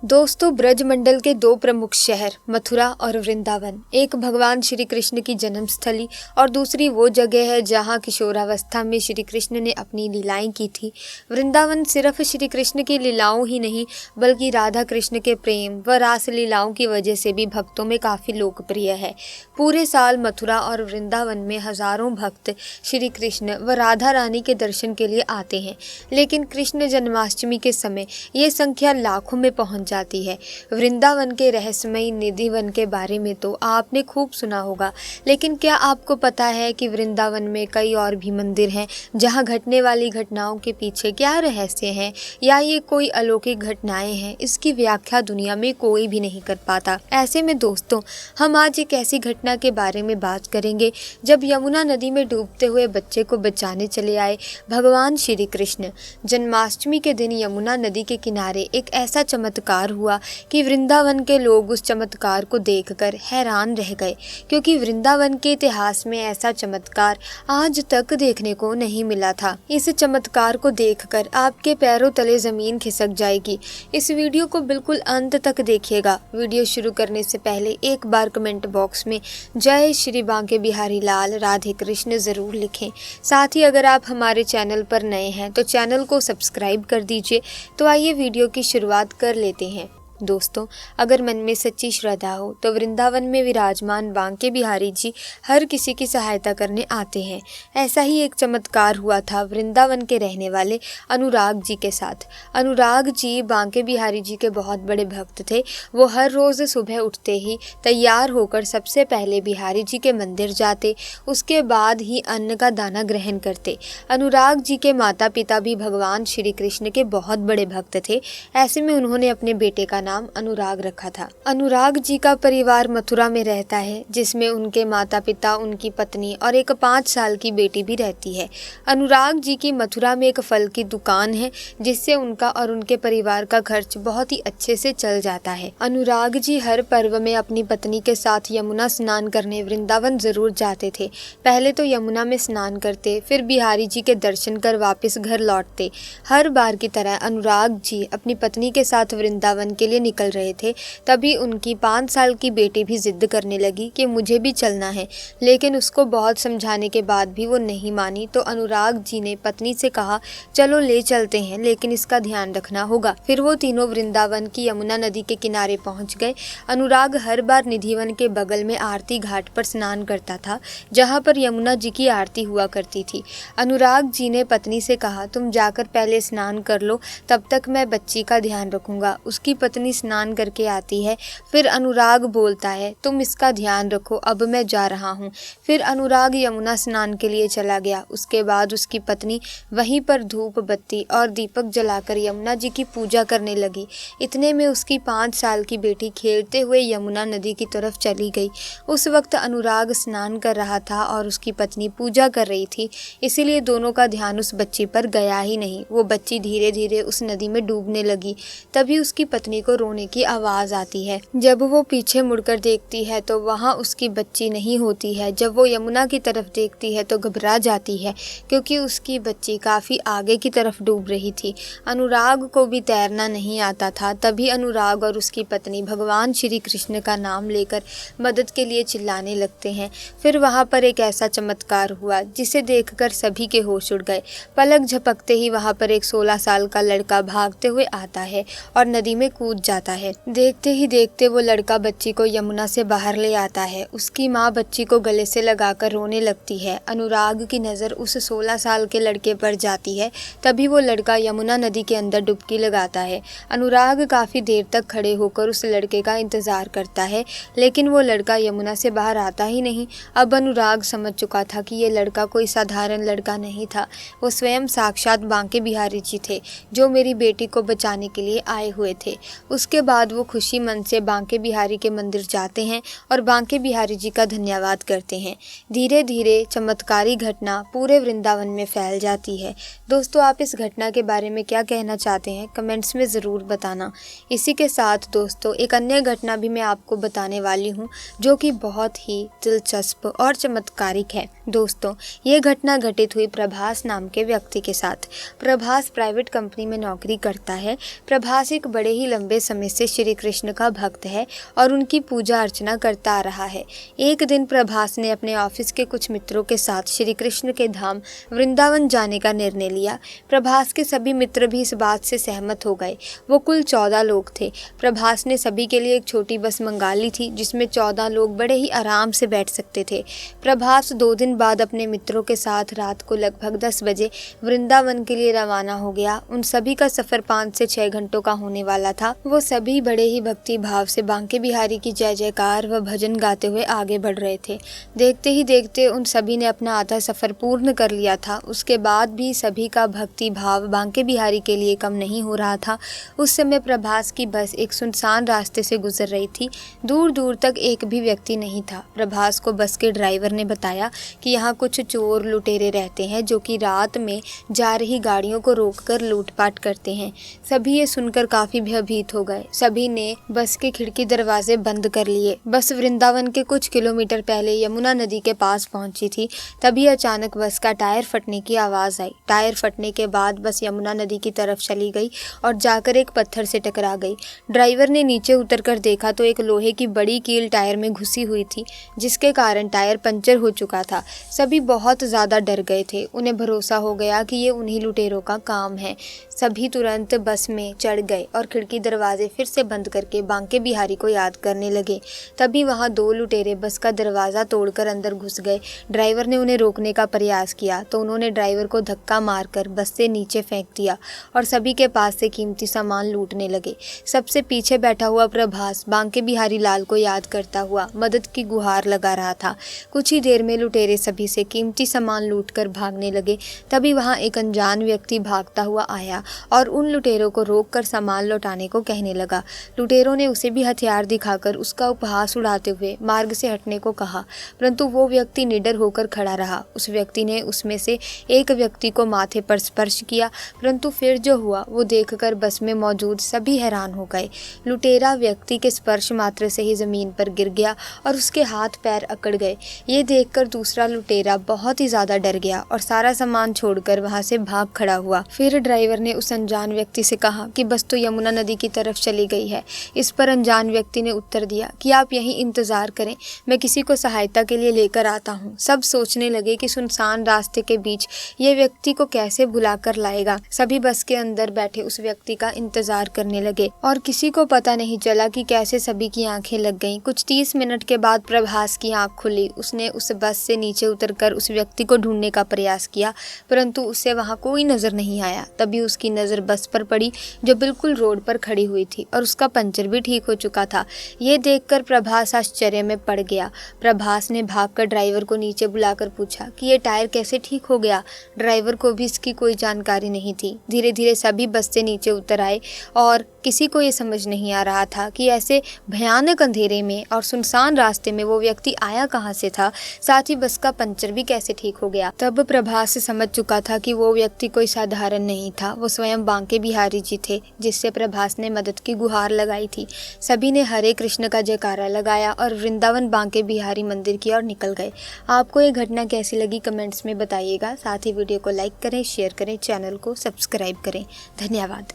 दोस्तों, ब्रजमंडल के दो प्रमुख शहर मथुरा और वृंदावन, एक भगवान श्री कृष्ण की जन्मस्थली और दूसरी वो जगह है जहाँ किशोरावस्था में श्री कृष्ण ने अपनी लीलाएं की थी। वृंदावन सिर्फ श्री कृष्ण की लीलाओं ही नहीं बल्कि राधा कृष्ण के प्रेम व रास लीलाओं की वजह से भी भक्तों में काफ़ी लोकप्रिय है। पूरे साल मथुरा और वृंदावन में हजारों भक्त श्री कृष्ण व राधा रानी के दर्शन के लिए आते हैं, लेकिन कृष्ण जन्माष्टमी के समय ये संख्या लाखों में पहुंच जाती है। वृंदावन के रहस्यमयी निधिवन के बारे में तो आपने खूब सुना होगा, लेकिन क्या आपको पता है कि वृंदावन में कई और भी मंदिर हैं जहां घटने वाली घटनाओं के पीछे क्या रहस्य है या ये कोई अलौकिक घटनाएं हैं, इसकी व्याख्या दुनिया में कोई भी नहीं कर पाता। ऐसे में दोस्तों, हम आज एक ऐसी घटना के बारे में बात करेंगे जब यमुना नदी में डूबते हुए बच्चे को बचाने चले आए भगवान श्री कृष्ण। जन्माष्टमी के दिन यमुना नदी के किनारे एक ऐसा चमत्कार हुआ कि वृंदावन के लोग उस चमत्कार को देखकर हैरान रह गए, क्योंकि वृंदावन के इतिहास में ऐसा चमत्कार आज तक देखने को नहीं मिला था। इस चमत्कार को देखकर आपके पैरों तले जमीन खिसक जाएगी। इस वीडियो को बिल्कुल अंत तक देखिएगा। वीडियो शुरू करने से पहले एक बार कमेंट बॉक्स में जय श्री बांके बिहारी लाल राधे कृष्ण जरूर लिखें। साथ ही अगर आप हमारे चैनल पर नए हैं तो चैनल को सब्सक्राइब कर दीजिए। तो आइए वीडियो की शुरुआत कर लेते हैं। दोस्तों, अगर मन में सच्ची श्रद्धा हो तो वृंदावन में विराजमान बांके बिहारी जी हर किसी की सहायता करने आते हैं। ऐसा ही एक चमत्कार हुआ था वृंदावन के रहने वाले अनुराग जी के साथ। अनुराग जी बांके बिहारी जी के बहुत बड़े भक्त थे। वो हर रोज़ सुबह उठते ही तैयार होकर सबसे पहले बिहारी जी के मंदिर जाते, उसके बाद ही अन्न का दाना ग्रहण करते। अनुराग जी के माता पिता भी भगवान श्री कृष्ण के बहुत बड़े भक्त थे। ऐसे में उन्होंने अपने बेटे का नाम अनुराग रखा था। अनुराग जी का परिवार मथुरा में रहता है, जिसमें उनके माता पिता, उनकी पत्नी और एक 5 साल की बेटी भी रहती है। अनुराग जी की मथुरा में एक फल की दुकान है, जिससे उनका और उनके परिवार का खर्च बहुत ही अच्छे से चल जाता है। अनुराग जी हर पर्व में अपनी पत्नी के साथ यमुना स्नान करने वृंदावन जरूर जाते थे। पहले तो यमुना में स्नान करते, फिर बिहारी जी के दर्शन कर वापस घर लौटते। हर बार की तरह अनुराग जी अपनी पत्नी के साथ वृंदावन के लिए निकल रहे थे। तभी उनकी 5 साल की बेटी भी जिद करने लगी कि मुझे भी चलना है, लेकिन उसको बहुत समझाने के बाद भी वो नहीं मानी। तो अनुराग जी ने पत्नी से कहा, चलो ले चलते हैं, लेकिन इसका ध्यान रखना होगा। फिर वो तीनों वृंदावन की यमुना नदी के किनारे पहुंच गए। अनुराग हर बार निधिवन के बगल में आरती घाट पर स्नान करता था, जहां पर यमुना जी की आरती हुआ करती थी। अनुराग जी ने पत्नी से कहा, तुम जाकर पहले स्नान कर लो, तब तक मैं बच्ची का ध्यान रखूंगा। उसकी पत्नी स्नान करके आती है। फिर अनुराग बोलता है, तुम इसका ध्यान रखो, अब मैं जा रहा हूँ। फिर अनुराग यमुना स्नान के लिए चला गया। उसके बाद उसकी पत्नी वहीं पर धूप बत्ती और दीपक जलाकर यमुना जी की पूजा करने लगी। इतने में उसकी 5 साल की बेटी खेलते हुए यमुना नदी की तरफ चली गई। उस वक्त अनुराग स्नान कर रहा था और उसकी पत्नी पूजा कर रही थी, इसीलिए दोनों का ध्यान उस बच्ची पर गया ही नहीं। वो बच्ची धीरे धीरे उस नदी में डूबने लगी। तभी उसकी पत्नी को रोने की आवाज आती है। जब वो पीछे मुड़कर देखती है तो वहाँ उसकी बच्ची नहीं होती है। जब वो यमुना की तरफ देखती है तो घबरा जाती है, क्योंकि उसकी बच्ची काफी आगे की तरफ डूब रही थी। अनुराग को भी तैरना नहीं आता था। तभी अनुराग और उसकी पत्नी भगवान श्री कृष्ण का नाम लेकर मदद के लिए चिल्लाने लगते हैं। फिर वहाँ पर एक ऐसा चमत्कार हुआ जिसे देखकर सभी के होश उड़ गए। पलक झपकते ही वहाँ पर एक 16 साल का लड़का भागते हुए आता है और नदी में कूद जाता है। देखते ही देखते वो लड़का बच्ची को यमुना से बाहर ले आता है। उसकी माँ बच्ची को गले से लगाकर रोने लगती है। अनुराग की नज़र उस 16 साल के लड़के पर जाती है। तभी वो लड़का यमुना नदी के अंदर डुबकी लगाता है। अनुराग काफ़ी देर तक खड़े होकर उस लड़के का इंतज़ार करता है, लेकिन वो लड़का यमुना से बाहर आता ही नहीं। अब अनुराग समझ चुका था कि ये लड़का कोई साधारण लड़का नहीं था। वो स्वयं साक्षात बांके बिहारी जी थे, जो मेरी बेटी को बचाने के लिए आए हुए थे। उसके बाद वो खुशी मन से बांके बिहारी के मंदिर जाते हैं और बांके बिहारी जी का धन्यवाद करते हैं। धीरे धीरे चमत्कारी घटना पूरे वृंदावन में फैल जाती है। दोस्तों, आप इस घटना के बारे में क्या कहना चाहते हैं, कमेंट्स में ज़रूर बताना। इसी के साथ दोस्तों, एक अन्य घटना भी मैं आपको बताने वाली हूँ, जो कि बहुत ही दिलचस्प और चमत्कारिक है। दोस्तों, ये घटना घटित हुई प्रभास नाम के व्यक्ति के साथ। प्रभास प्राइवेट कंपनी में नौकरी करता है। प्रभास एक बड़े ही लंबे समय से श्री कृष्ण का भक्त है और उनकी पूजा अर्चना करता आ रहा है। एक दिन प्रभास ने अपने ऑफिस के कुछ मित्रों के साथ श्री कृष्ण के धाम वृंदावन जाने का निर्णय लिया। प्रभास के सभी मित्र भी इस बात से सहमत हो गए। वो कुल 14 लोग थे। प्रभास ने सभी के लिए एक छोटी बस मंगा ली थी जिसमें 14 लोग बड़े ही आराम से बैठ सकते थे। प्रभास 2 दिन बाद अपने मित्रों के साथ रात को लगभग 10 बजे वृंदावन के लिए रवाना हो गया। उन सभी का सफर 5 से 6 घंटों का होने वाला था। वो सभी बड़े ही भक्ति भाव से बांके बिहारी की जय जयकार व भजन गाते हुए आगे बढ़ रहे थे। देखते ही देखते उन सभी ने अपना आधा सफर पूर्ण कर लिया था। उसके बाद भी सभी का भक्ति भाव बांके बिहारी के लिए कम नहीं हो रहा था। उस समय प्रभास की बस एक सुनसान रास्ते से गुजर रही थी। दूर दूर तक एक भी व्यक्ति नहीं था। प्रभास को बस के ड्राइवर ने बताया कि यहाँ कुछ चोर लुटेरे रहते हैं जो कि रात में जा रही गाड़ियों को रोककर लूटपाट करते हैं। सभी ये सुनकर काफी भयभीत हो गए। सभी ने बस के खिड़की दरवाजे बंद कर लिए। बस वृंदावन के कुछ किलोमीटर पहले यमुना नदी के पास पहुंची थी। तभी अचानक बस का टायर फटने की आवाज आई। टायर फटने के बाद बस यमुना नदी की तरफ चली गई और जाकर एक पत्थर से टकरा गई। ड्राइवर ने नीचे उतरकर देखा तो एक लोहे की बड़ी कील टायर में घुसी हुई थी जिसके कारण टायर पंचर हो चुका था। सभी बहुत ज्यादा डर गए थे। उन्हें भरोसा हो गया कि ये उन्हीं लुटेरों का काम है। सभी तुरंत बस में चढ़ गए और खिड़की दरवाजे फिर से बंद करके बांके बिहारी को याद करने लगे। तभी वहां 2 लुटेरे बस का दरवाजा तोड़कर अंदर घुस गए। ड्राइवर ने उन्हें रोकने का प्रयास किया तो उन्होंने ड्राइवर को धक्का मारकर बस से नीचे फेंक दिया और सभी के पास से कीमती सामान लूटने लगे। सबसे पीछे बैठा हुआ प्रभास बांके बिहारी लाल को याद करता हुआ मदद की गुहार लगा रहा था। कुछ ही देर में लुटेरे सभी से कीमती सामान लूटकर भागने लगे। तभी वहां एक अनजान व्यक्ति भागता हुआ आया और उन लुटेरों को रोककर सामान लौटाने को कहने लगा। लुटेरों ने उसे भी हथियार दिखाकर उसका उपहास उड़ाते हुए मार्ग से हटने को कहा, परंतु वो व्यक्ति निडर होकर खड़ा रहा। उस व्यक्ति ने उसमें से एक व्यक्ति को माथे पर स्पर्श किया, परंतु फिर जो हुआ वो देखकर बस में मौजूद सभी हैरान हो गए। लुटेरा व्यक्ति के स्पर्श मात्र से ही जमीन पर गिर गया और उसके हाथ पैर अकड़ गए। ये देखकर दूसरा लुटेरा बहुत ही ज्यादा डर गया और सारा सामान छोड़कर वहां से भाग खड़ा हुआ। फिर ड्राइवर ने उस अनजान व्यक्ति से कहा कि बस तो यमुना नदी की तरफ चली गई है। इस पर अनजान व्यक्ति ने उत्तर दिया कि आप यहीं इंतजार करें, मैं किसी को सहायता के लिए लेकर आता हूँ। सब सोचने लगे कि सुनसान रास्ते के बीच ये व्यक्ति को कैसे बुलाकर लाएगा। सभी बस के अंदर बैठे उस व्यक्ति का इंतजार करने लगे और किसी को पता नहीं चला कि कैसे सभी की आंखें लग गईं। कुछ 30 मिनट के बाद प्रभास की आंख खुली। उसने उस बस से नीचे उतरकर उस व्यक्ति को ढूंढने का प्रयास किया, परंतु उससे वहां कोई नजर नहीं आया। तभी उसकी नजर बस पर पड़ी जो बिल्कुल रोड पर खड़ी हुई थी और उसका पंचर भी ठीक हो चुका था। ये देखकर प्रभास आश्चर्य में पड़ गया। प्रभास ने भागकर ड्राइवर को नीचे बुलाकर पूछा कि ये टायर कैसे ठीक हो गया। ड्राइवर को भी इसकी कोई जानकारी नहीं थी। धीरे धीरे सभी बस से नीचे उतर आए और किसी को ये समझ नहीं आ रहा था कि ऐसे भयानक अंधेरे में और सुनसान रास्ते में वो व्यक्ति आया कहाँ से था, साथ ही बस का पंचर भी कैसे ठीक हो गया। तब प्रभास समझ चुका था कि वो व्यक्ति कोई साधारण नहीं था, वो स्वयं बांके बिहारी जी थे जिससे प्रभास ने मदद की गुहार लगाई थी। सभी ने हरे कृष्ण का जयकारा लगाया और वृंदावन बांके बिहारी मंदिर की ओर निकल गए। आपको ये घटना कैसी लगी कमेंट्स में बताइएगा। साथ ही वीडियो को लाइक करें, शेयर करें, चैनल को सब्सक्राइब करें। धन्यवाद।